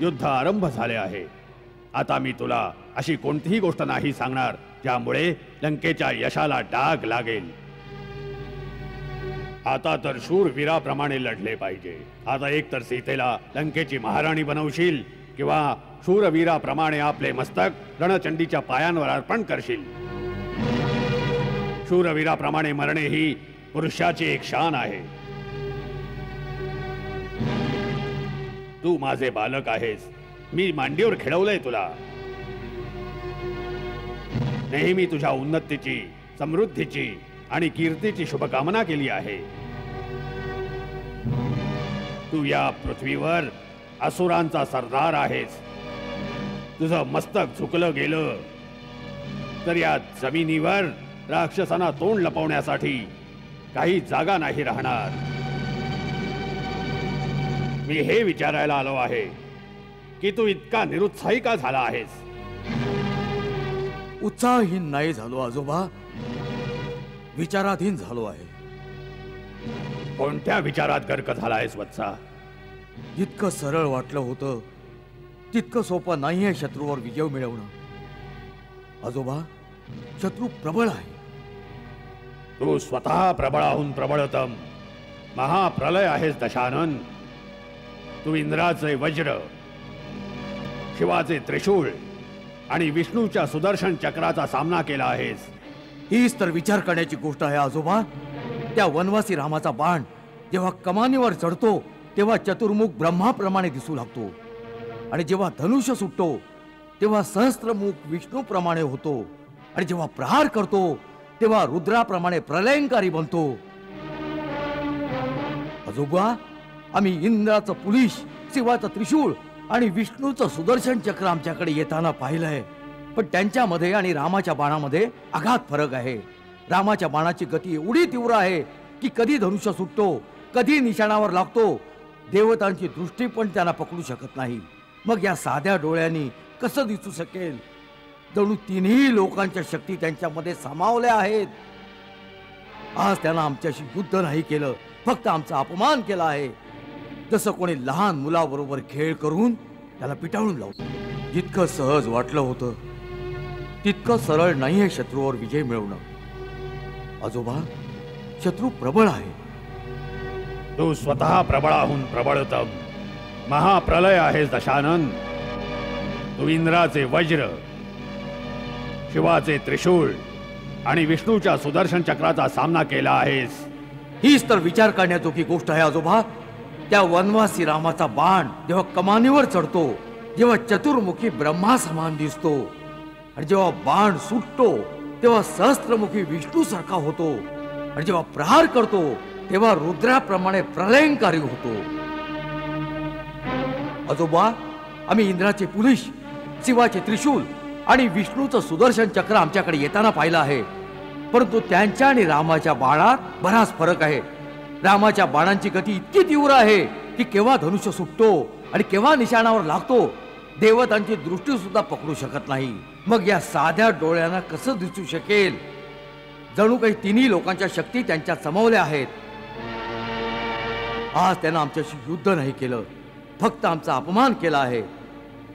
युद्ध आरंभ झाले आहे. आता मी तुला अशी कोणतीही गोष्ट नाही सांगणार ज्यामुळे लंकेच्या यशाला डाग लागेल. आता तर शूरवीराप्रमाणे लढले पाहिजे. आता एक तर सीतेला लंकेची महाराणी बनवशील किंवा शूरवीराप्रमाणे आपले मस्तक रणचंडीच्या पायांवर अर्पण करशील. शूरवीराप्रमाणे मरणे ही पुरुषाची एक शान आहे. तू माझे बालक आहेस, मी मांडीवर खेळवलंय तुला. नेहमी तुझ्या उन्नतीची, समृद्धीची आणि कीर्तीची शुभकामना केली आहे. तू या पृथ्वीवर असुरांचा सरदार आहेस. तुझं मस्तक झुकलं गेलं तर या जमिनीवर राक्षसांना तोंड लपवण्यासाठी काही जागा नाही राहणार. मी हे विचारायला आलो आहे की तू इतका निरुत्साही का झाला आहेस? उत्साहहीन नाही झालो आजोबा, विचाराधीन झालो आहे. कोणत्या विचारात गर्क झाला आहेस वत्सा? जितकं सरळ वाटलं होतं तितकं सोपं नाहीये शत्रूवर विजय मिळवणं. आजोबा, शत्रू प्रबळ आहे. तू स्वतः प्रबळाहून प्रबळतम महाप्रलय आहेस दशानन. तू इंद्राचे वज्र, शिवाचे त्रिशूळ आणि विष्णूच्या सुदर्शन चक्राचा सामना केला आहेस. हीच तर विचार करण्याची गोष्ट आहे आजोबा. त्या वनवासी रामाचा बाण जेव्हा कमानीवर चढतो तेव्हा चतुर्मुख ब्रह्माप्रमाणे दिसू लागतो, आणि जेव्हा धनुष्य सुटतो तेव्हा सहस्त्रमुख विष्णूप्रमाणे होतो, आणि जेव्हा प्रहार करतो तेव्हा रुद्राप्रमाणे प्रलयंकारी बनतो. आजोबा, आम्ही इंद्राचं पुलिश, शिवाचं त्रिशूळ आणि विष्णूचं सुदर्शन चक्र आमच्याकडे येताना पाहिलंय. पण त्यांच्यामध्ये आणि रामाच्या बाणामध्ये अगाध फरक आहे. रामाच्या बाणाची गती एवढी तीव्र आहे की कधी धनुष्य सुटतो, कधी निशाणावर लागतो. देवतांची दृष्टी पण त्यांना पकडू शकत नाही. मग या साध्या डोळ्यांनी कसं दिसू शकेल? जणू तिन्ही लोकांच्या शक्ती त्यांच्यामध्ये सामावल्या आहेत. आज त्यांना आमच्याशी युद्ध नाही केलं, फक्त आमचा अपमान केला आहे. जसं कोणी लहान मुलाबरोबर खेळ करून त्याला पिटाळून लावतो. जितकं सहज वाटलं होतं तितकं सरळ नाहीये शत्रूवर विजय मिळवणं. आजोबा, शत्रू प्रबळ आहे. तू स्वतः प्रबळाहून प्रबळतम महाप्रलय आहेस दशानन. तू इंद्राचे वज्र, शिवाचे त्रिशूळ आणि विष्णूच्या सुदर्शन चक्राचा सामना केला आहेस. हीच तर विचार करण्याजोगी गोष्ट आहे आजोबा. त्या वनवासी रामाचा बाण जेव्हा कमानीवर चढतो, जेव्हा चतुर्मुखी ब्रह्मा समान दिसतो, आणि जेव्हा बाण सुटतो तेव्हा सहस्त्रमुखी विष्णू सारखा होतो, आणि जेव्हा प्रहार करतो तेव्हा रुद्राप्रमाणे प्रलयंकारी होतो. आजोबा, आम्ही इंद्राचे पुलिश, शिवाचे त्रिशूल आणि विष्णूचं सुदर्शन चक्र आमच्याकडे येताना पाहिलं आहे. परंतु त्यांच्या आणि रामाच्या बाणात बराच फरक आहे. रामाच्या बाणांची गती इतकी तीव्र आहे की केव्हा धनुष्य सुटतो आणि केव्हा निशाणावर लागतो देवतांची दृष्टी सुद्धा पकडू शकत नाही. मग या साध्या डोळ्यांना कसं दिसू शकेल? जणू काही तिन्ही लोकांच्या शक्ती त्यांच्यात समवल्या आहेत. आज त्यांना आमच्याशी युद्ध नाही केलं, फक्त आमचा अपमान केला आहे.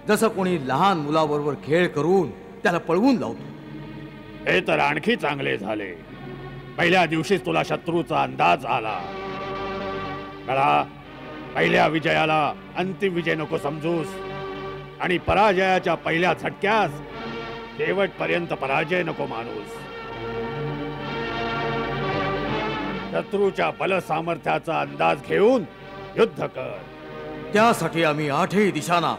जसं कोणी लहान मुलाबरोबर खेळ करून त्याला पळवून लावतो. हे तर आणखी चांगले झाले. पहिल्या दिवशीच तुला शत्रूचा अंदाज आला. कळा, पहिल्या विजयाला अंतिम विजय नको समजूस, आणि पराजयाच्या पहिल्या झटक्यास शेवटपर्यंत पराजय नको मानूस. शत्रूच्या बलसामर्थ्याचा अंदाज घेऊन युद्ध कर. त्यासाठी आम्ही आठही दिशांना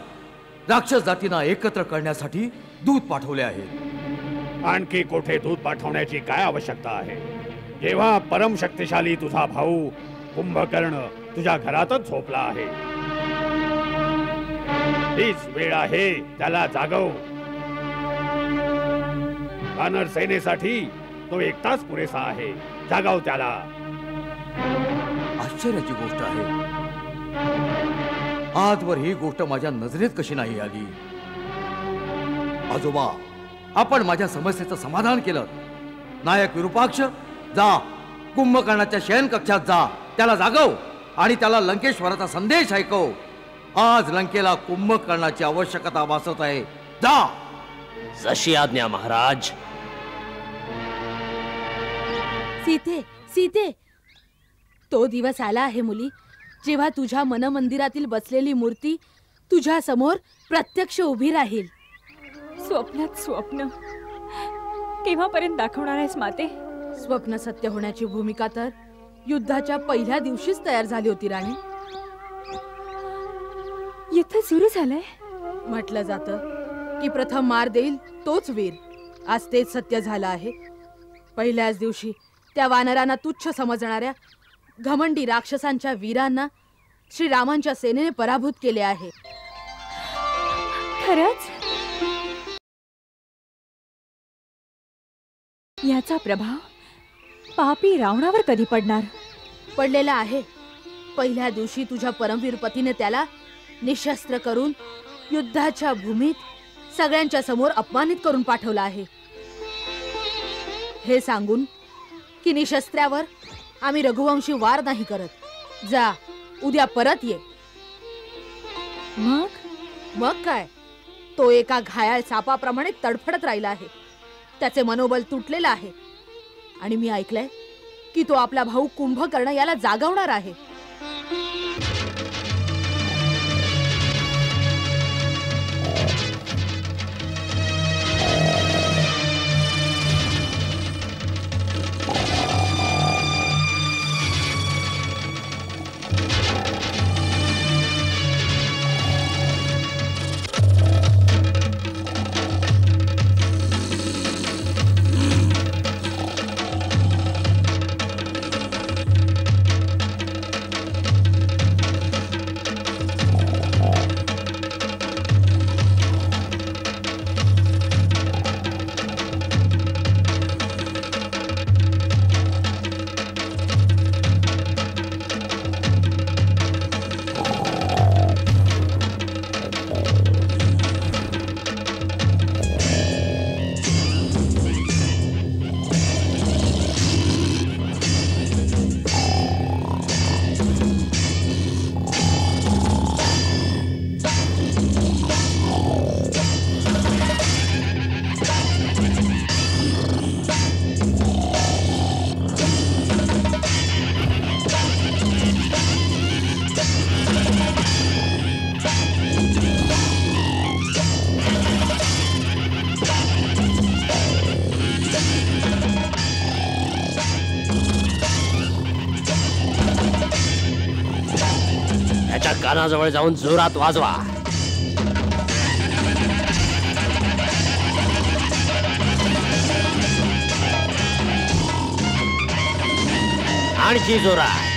राक्षस जातींना एकत्र करण्यासाठी दूत पाठवले आहेत. आणखी कोठे दूत पाठवण्याची काय आवश्यकता आहे? जेव्हा परम शक्तिशाली तुझा भाऊ कुंभकर्ण तुझ्या घरातच झोपला आहे, हीच वेळ आहे त्याला जागव. वानर सेनेसाठी तो एकटाच पुरेसा आहे. जागव त्याला. आश्चर्याची गोष्ट आहे, आजवर ही गोष्ट माझ्या नजरेत कशी नाही आली. आजोबा, आपण माझ्या समस्येचं समाधान केलं. नायक विरूपाक्ष, जा कुंभकर्णाच्या शयन कक्षात जा, त्याला जागव आणि त्याला लंकेश्वराचा संदेश ऐकव. आज लंकेला कुंभकर्णाची आवश्यकता भासत आहे. जा. जशी आज्ञा महाराज. सीते, सीते, तो दिवस आला आहे मुली, जेव्हा तुझ्या मनमंदिरातील बसलेली मूर्ती तुझ्या समोर प्रत्यक्ष उभी राहील. स्वप्नात स्वप्न केव्हापर्यंत दाखवणार आहेस माते? स्वप्न सत्य होण्याची भूमिका तर युद्धाच्या पहिल्या दिवशीच तयार झाली होती राणी. युद्ध सुरू झालंय. म्हटलं जातं की प्रथम मार देईल तोच वीर. आज तेच सत्य झालं आहे. पहिल्याच दिवशी त्या वानरांना तुच्छ समजणाऱ्या घमंडी राक्षसांच्या वीरांना श्रीरामांच्या सेनेने पराभूत केले आहे. खरंच याचा प्रभाव पापी रावणावर कधी पडणार? पडलेला आहे. पहिल्या दिवशी तुझ्या परमवीर पतीने त्याला निशस्त्र करून युद्धाच्या भूमीत सगळ्यांच्या समोर अपमानित करून पाठवला आहे. हे सांगून की निशस्त्र्यावर आम्ही रघुवंशी वार नाही करत. जा, उद्या परत ये. मग काय, तो एका घायाळ सापाप्रमाणे तडफडत राहिला आहे. त्याचे मनोबल तुटलेलं आहे आणि मी ऐकलंय की तो आपला भाऊ कुंभकर्ण याला जागवणार आहे. कानाजवळ जाऊन जोरात वाजवा. आणखी जोरात.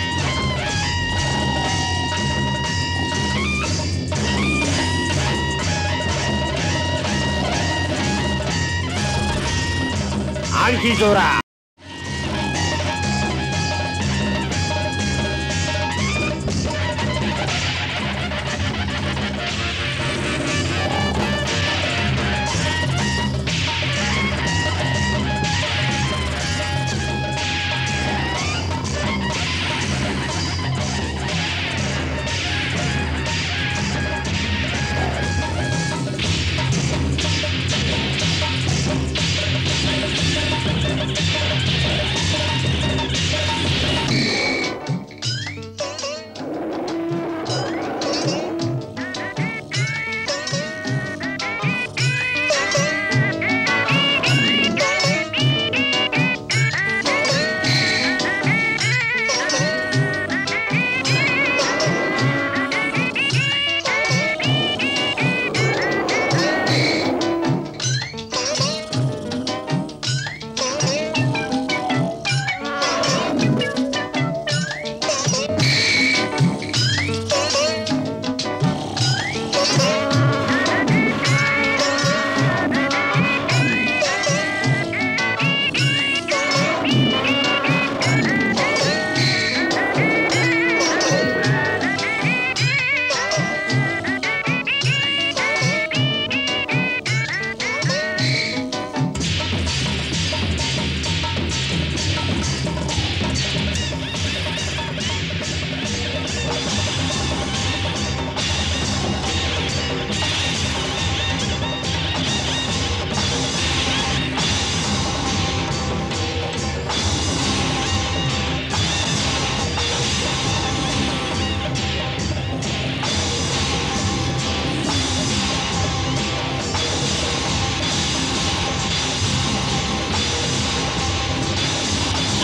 आणखी जोरात.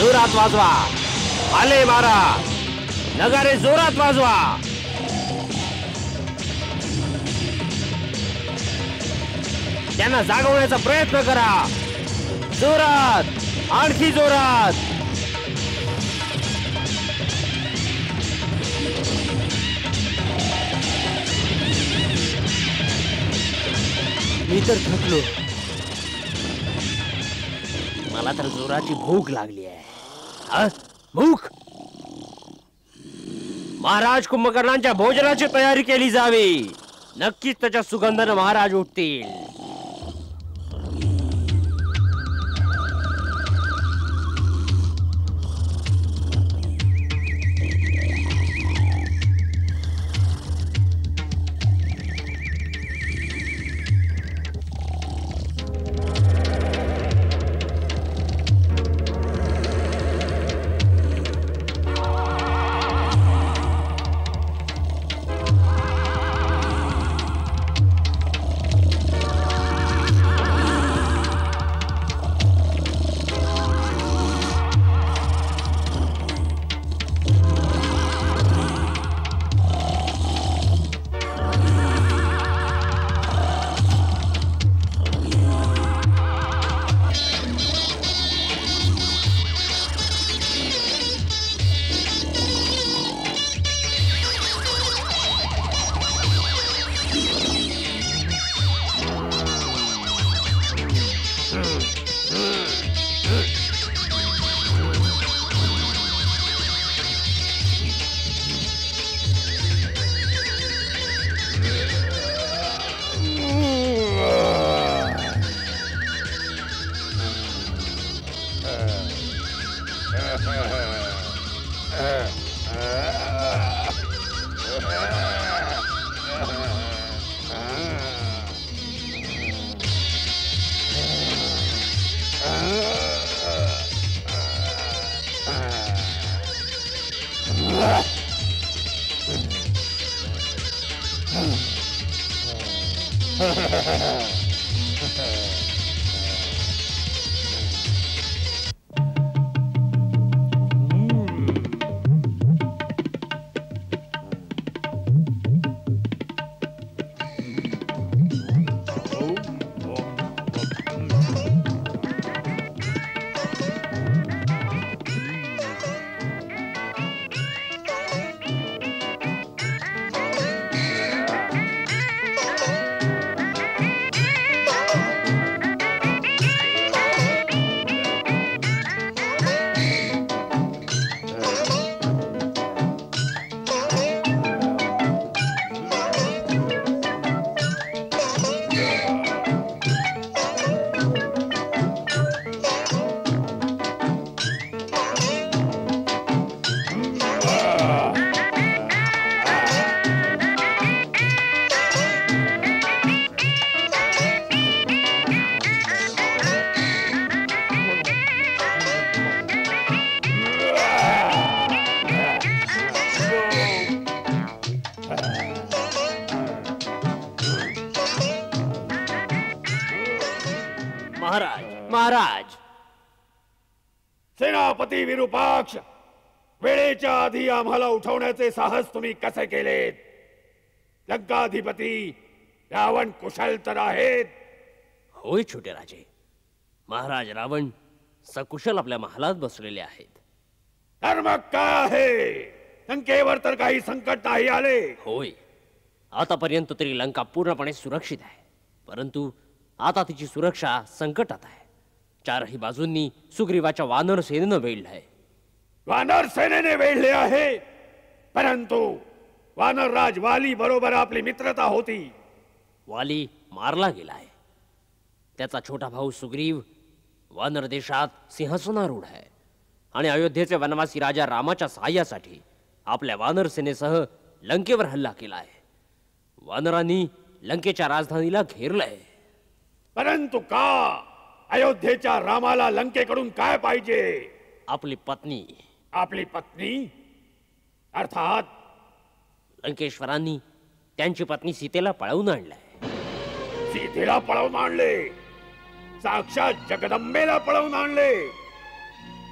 जोरात वाजवा. आले मारा. नगारे जोरात वाजवा. त्यांना जागवण्याचा प्रयत्न करा. जोरात, आणखी जोरात. मी तर थकलो. मला तर जोराची भूक लागली आहे. भूक. महाराज कुंभकर्णांच्या भोजनाची तयारी केली जावी. नक्कीच त्याच्या सुगंधाने महाराज उठतील. महाराज. सेनापती विरूपाक्ष, वेळेच्या आधी आम्हाला उठवण्याचे साहस तुम्ही कसे केलेत? लंकाधिपती रावण कुशल तर आहेत? होय छोटे राजे, महाराज रावण सकुशल आपल्या महालात बसलेले आहेत. तर मग काय आहे? लंकेवर तर काही संकट नाही आले? होय, आतापर्यंत तरी लंका पूर्णपणे सुरक्षित आहे, परंतु आता तिची सुरक्षा संकटात आहे. चारही बाजूंनी सुग्रीवाच्या वानर सेनेनं वेढलं आहे. वानर सेनेने वेढले आहे, परंतु वानरराज वाली बरोबर आपली मित्रता होती. वाली मारला गेलाय. त्याचा छोटा भाऊ सुग्रीव वानर देशात सिंहासनारूढ आहे आणि अयोध्येचे वनवासी राजा रामाच्या सहाय्यासाठी आपल्या वानर सेनेसह लंकेवर हल्ला केलाय. वानरांनी लंकेच्या राजधानीला घेरलंय. परंतु का? अयोध्येच्या रामाला लंकेकडून काय पाहिजे? आपली पत्नी. आपली पत्नी? अर्थात लंकेश्वरांनी त्यांची पत्नी सीतेला पळवून आणलंय. सीतेला पळवून आणले? साक्षात जगदंबेला पळवून आणले?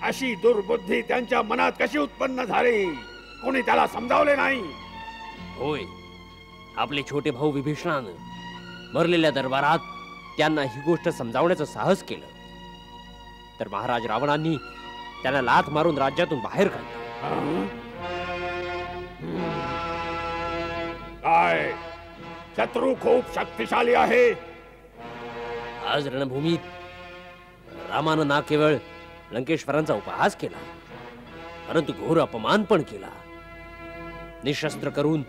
अशी दुर्बुद्धी त्यांच्या मनात कशी उत्पन्न झाली? कोणी त्याला समजावले नाही? होय, आपले छोटे भाऊ विभीषणानं भरलेल्या दरबारात त्यांना ही गोष्ट समजावण्याचं साहस केलं तर महाराज रावणांनी त्यांना लाथ मारून राज्यातून बाहेर काढलं. काय शत्रू खूप शक्तिशाली आहे. आज रणभूमीत रामानं ना केवळ लंकेश्वरांचा उपहास केला परंतु घोर अपमान पण केला. निशस्त्र करून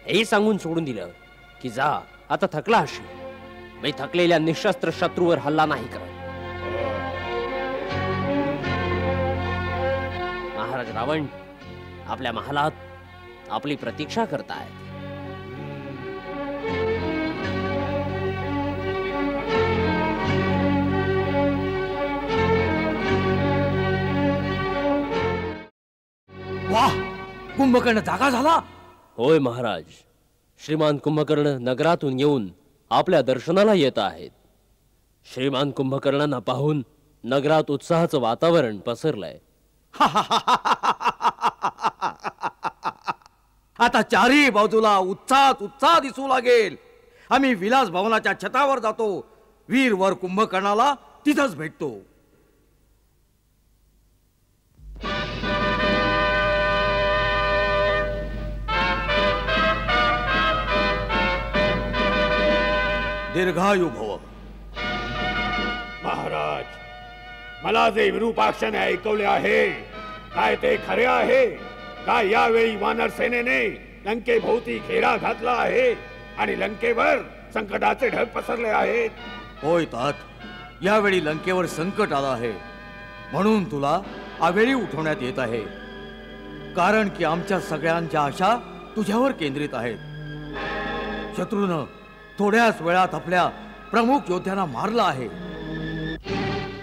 हे सांगून सोडून दिलं की जा आता थकला अशी मी थकलेल्या निशस्त्र शत्रूवर हल्ला नाही करत. महाराज रावण आपल्या महालात आपली प्रतीक्षा करतायत. वाह, कुंभकर्ण जागा झाला. होय महाराज, श्रीमान कुंभकर्ण नगरातून येऊन आपल्या दर्शनाला येत आहेत. श्रीमान कुंभकर्णांना पाहून नगरात उत्साहाचं वातावरण पसरलंय. आता चारही बाजूला उत्साह दिसू लागेल. आम्ही विलास भवनाच्या छतावर जातो. वीर वर कुंभकर्णाला तिथंच भेटतो. दीर्घायु भव. महाराज, मला जे विरूपाक्षाने ऐकवले आहे काय ते खरे आहे का? यावेळी वानर सेनेने लंकेभोवती घेरा घातला आहे आणि लंकेवर संकटाचे ढग पसरले आहेत. होय तात, यावेळी लंकेवर संकट आलं आहे म्हणून तुला आवेळी उठवण्यात येत आहे. कारण की आमच्या सगळ्यांच्या आशा तुझ्यावर केंद्रित आहेत. शत्रूनं थोड्याच वेळात आपल्या प्रमुख योद्ध्यांना मारलं आहे.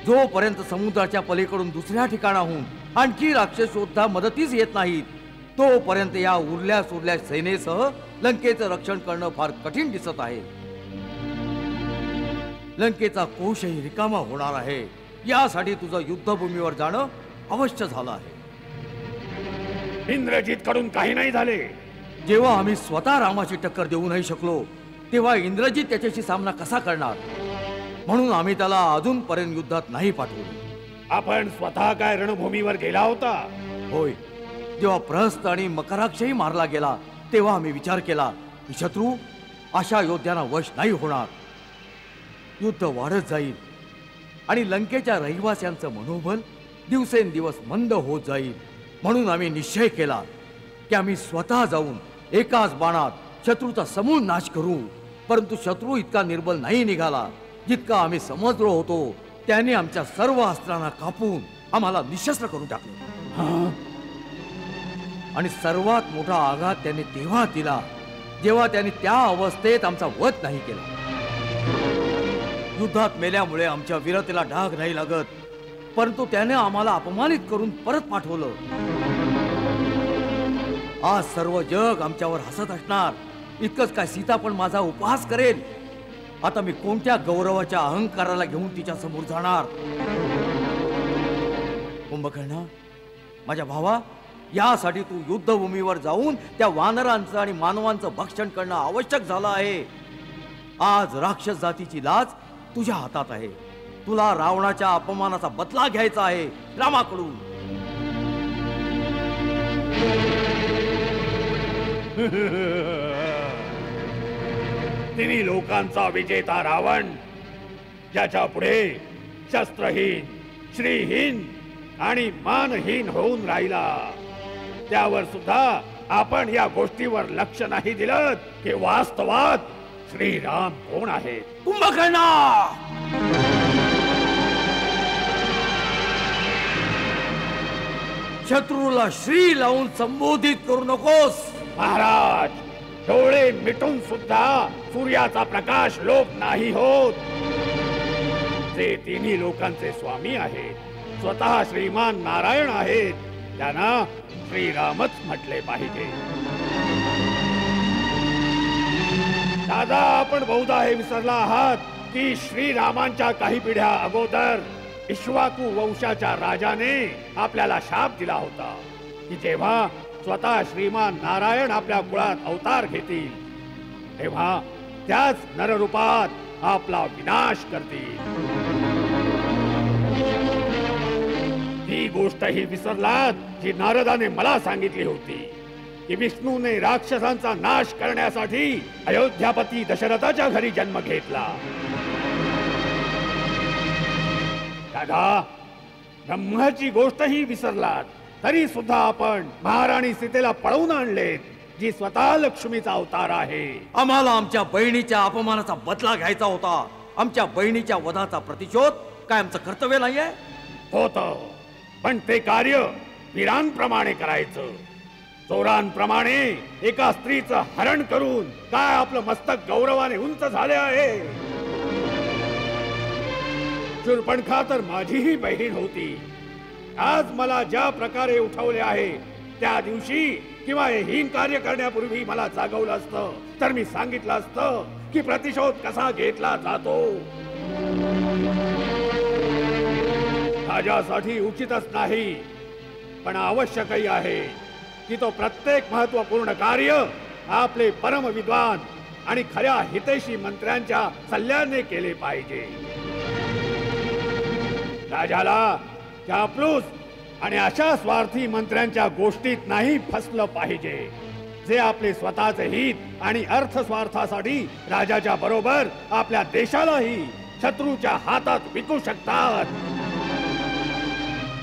जोपर्यंत समुद्राच्या पलीकडून दुसऱ्या ठिकाणाहून आणखी राक्षस योद्धा मदतीस येत नाहीत तोपर्यंत या उरल्या सुरल्या सेनेसह लंकेचं रक्षण करणं फार कठीण दिसत आहे. लंकेचा कोशही रिकामा होणार आहे. यासाठी तुझं युद्धभूमीवर जाणं अवश्य झालं आहे. इंद्रजित कडून काही नाही झाले. जेव्हा आम्ही स्वतः रामाची टक्कर देऊ नाही शकलो तेव्हा इंद्रजित त्याच्याशी सामना कसा करणार? म्हणून आम्ही त्याला अजूनपर्यंत युद्धात नाही पाठवले. आपण स्वतः काय रणभूमीवर गेला होता? होय, जेव्हा प्रहस्त आणि मकराक्षही मारला गेला तेव्हा आम्ही विचार केला की शत्रू अशा योद्ध्यांना वश नाही होणार. युद्ध वाढत जाईल आणि लंकेच्या रहिवाशांचं मनोबल दिवसेंदिवस मंद होत जाईल. म्हणून आम्ही निश्चय केला की आम्ही स्वतः जाऊन एकाच बाणात शत्रूचा समूळ नाश करू. परंतु शत्रू इतका निर्बल नाही निघाला जितका आम्ही समजलो होतो. त्याने आमच्या सर्व अस्त्रांना कापून आम्हाला निशस्त्र करून टाकले. आणि सर्वात मोठा आघात त्याने तेव्हा दिला जेव्हा त्याने त्या अवस्थेत आमचा वध नाही केला. युद्धात मेल्यामुळे आमच्या वीरतेला डाग नाही लागत, परंतु त्याने आम्हाला अपमानित करून परत पाठवलं. आज सर्व जग आमच्यावर हसत असणार. इतकंच काय, सीता पण माझा उपहास करेल. आता मी कोणत्या गौरवाच्या अहंकाराला घेऊन तिच्या समोर जाणार? कुंभकर्ण, माझ्या भावा, यासाठी तू युद्धभूमीवर जाऊन त्या वानरांचं आणि मानवांचं भक्षण करणं आवश्यक झालं आहे. आज राक्षस जातीची लाज तुझ्या हातात आहे. तुला रावणाच्या अपमानाचा बदला घ्यायचा आहे रामाकडून. तिन्ही लोकांचा विजेता रावण, ज्याच्या पुढे शस्त्रहीन, श्रीहीन आणि मानहीन होऊन राहिला, त्यावर सुद्धा आपण या गोष्टीवर लक्ष नाही दिलं की वास्तवात श्रीराम कोण आहेत. कुंभकर्ण, शत्रूला श्री लावून संबोधित करू नकोस. महाराज, डोळे मिटून सुद्धा सूर्याचा प्रकाश लोप नाही होत. जे तिन्ही लोकांचे स्वामी आहेत, स्वतः श्रीमान नारायण आहेत, त्यांना श्रीरामच म्हटले पाहिजे. दादा, आपण बहुधा हे विसरला आहात की श्रीरामांच्या काही पिढ्या अगोदर इक्ष्वाकू वंशाच्या राजाने आपल्याला शाप दिला होता की जेव्हा स्वतः श्रीमान नारायण आपल्या कुळात अवतार घेतील तेव्हा त्याच नररूपात आपला विनाश करतील. ही गोष्टही विसरलात जी नारदाने मला सांगितली होती की विष्णूने राक्षसांचा नाश करण्यासाठी अयोध्यापती दशरथाच्या घरी जन्म घेतला. दादा, ब्रह्माची गोष्टही विसरलात तरी सुद्धा आपण महाराणी सीतेला पळवून आणलेत, जी स्वतः लक्ष्मीचा अवतार आहे. आम्हाला आमच्या बहिणीच्या अपमानाचा बदला घ्यायचा होता. आमच्या बहिणीच्या वधाचा प्रतिशोध काय आमचं कर्तव्य नाहीये? होतं, पण ते कार्य वीरांप्रमाणे करायचं. चोरांप्रमाणे एका स्त्रीचं हरण करून काय आपलं मस्तक गौरवाने उंच झाले आहे. शूर्पणखा तर माझीही बहीण होती. आज मला ज्या प्रकारे उठवले आहे त्या दिवशी किंवा हे हीन कार्य करण्यापूर्वी मला जागवलं असतं तर मी सांगितलं असतं की प्रतिशोध कसा घेतला जातो. राजासाठी उचितच नाही पण आवश्यकही आहे की तो प्रत्येक महत्वपूर्ण कार्य आपले परम विद्वान आणि खऱ्या हितैषी मंत्र्यांच्या सल्ल्याने केले पाहिजे. राजाला चापलूस आणि अशा स्वार्थी मंत्र्यांच्या गोष्टीत नाही फसलं पाहिजे जे आपले स्वतःचे हित आणि अर्थ स्वार्थासाठी राजाच्या बरोबर आपल्या देशालाही शत्रूच्या हातात विकू शकतात.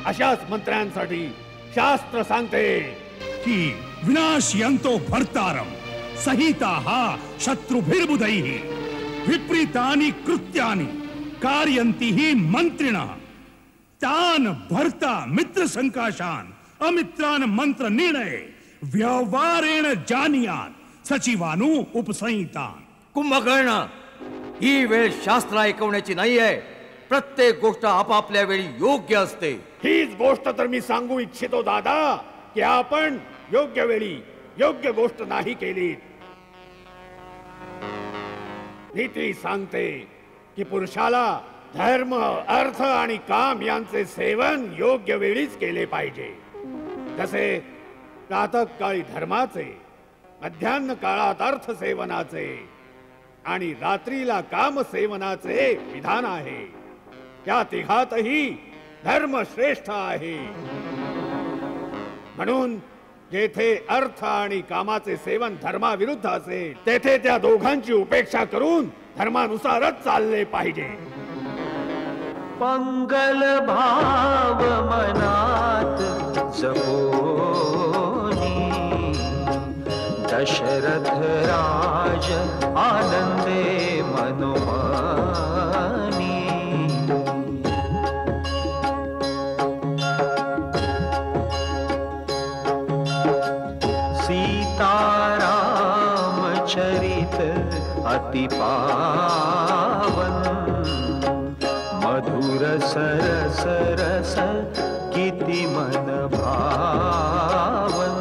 अशाच मंत्र्यांसाठी शास्त्र सांगते की विनाश यंतो भर्तारम सहिताः शत्रुभिर्बुधैः विपरीतानि कृत्यानि कारयन्तिः मंत्रिणः तान भर्ता मित्र संकाशान अमित्रान मंत्र निर्णय व्यवहारेण जानियात सचिवानु उपसंहितान. कुंभकर्ण, ही वेळ शास्त्र ऐकवण्याची नाहीये. प्रत्येक गोष्ट आपापल्या वेळी योग्य असते. हीच गोष्ट तर मी सांगू इच्छितो दादा की आपण योग्य वेळी योग्य गोष्ट नाही केली. नीती सांगते की पुरुषाला धर्म, अर्थ आणि काम यांचे सेवन योग्य वेळीच केले पाहिजे. जसे प्रातः काळी धर्माचे, मध्यान्ह काळात अर्थ सेवनाचे आणि रात्रीला काम सेवनाचे विधान आहे. त्या तिघातही धर्म श्रेष्ठ आहे. म्हणून जेथे अर्थ आणि कामाचे सेवन धर्माविरुद्ध असेल तेथे त्या दोघांची उपेक्षा करून धर्मानुसारच चालले पाहिजे. मंगल भाव मनात जपोनी दशरथ राज आनंदे मनोमानी. सीताराम चरित अति पावन मधुर सरस रस किति मन भावन.